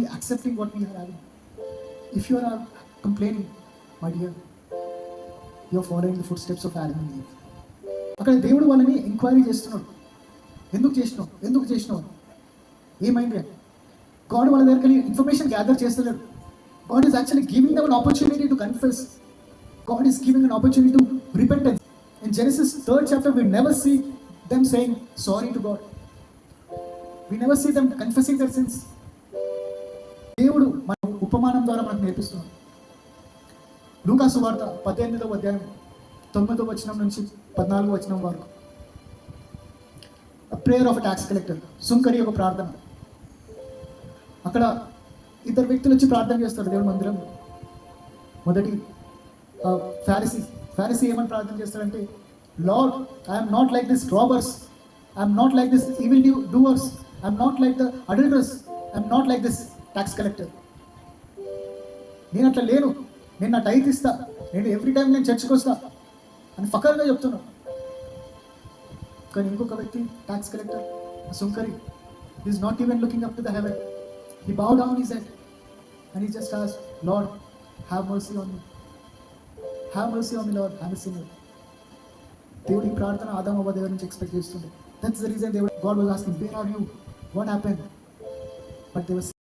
we accepting what we are having? If you are complaining, my dear, you are following the footsteps of Adam and Eve. అక్కడ దేవుడు వాళ్ళని enquiry చేస్తున్నాడు. ఎందుకు చేసినావు ఏమైంది అని. గాడ్ వాళ్ళ దగ్గరికి ఇన్ఫర్మేషన్ గ్యాదర్ చేస్తలేడు. God is actually giving them an opportunity to confess. God is giving an opportunity to repentance. In Genesis 3rd chapter, we never see them saying sorry to God. We never see them confessing their sins. దేవుడు మన ఉపమానం ద్వారా మనకు నేర్పిస్తున్నాడు. లూకా సువార్త 18వ అధ్యాయం 9వ వచనం నుంచి 14వ వచనం వరకు. ప్రేయర్ ఆఫ్ ట్యాక్స్ కలెక్టర్, సుంకరి ఒక ప్రార్థన. అక్కడ ఇద్దరు వ్యక్తులు వచ్చి ప్రార్థన చేస్తారు దేవుడి మందిరం. మొదటి ఫారిసీ ఏమని ప్రార్థన చేస్తాడంటే, lord, I'm not like this robbers, I'm not like this evil doers, I'm not like the adulterous, I'm not like this tax collector. నేను అట్లా లేను, నేను నా టైత్ ఇస్తా, నేను ఎవ్రీ టైం నేను చర్చ్కి వస్తా అని ఫకర్గా చెప్తున్నాను. కానీ ఇంకొక వ్యక్తి tax collector, Sunkari, is not even looking up to the heaven. He bowed down his head and he just asked, Lord, have mercy on me. Have mercy on me, Lord, I'm a sinner. దేవుడి ప్రార్థన ఆదాము అవ్వ దగ్గర నుంచి expect చేస్తుంది. That's the reason God was asking, where are you? What happened? But they were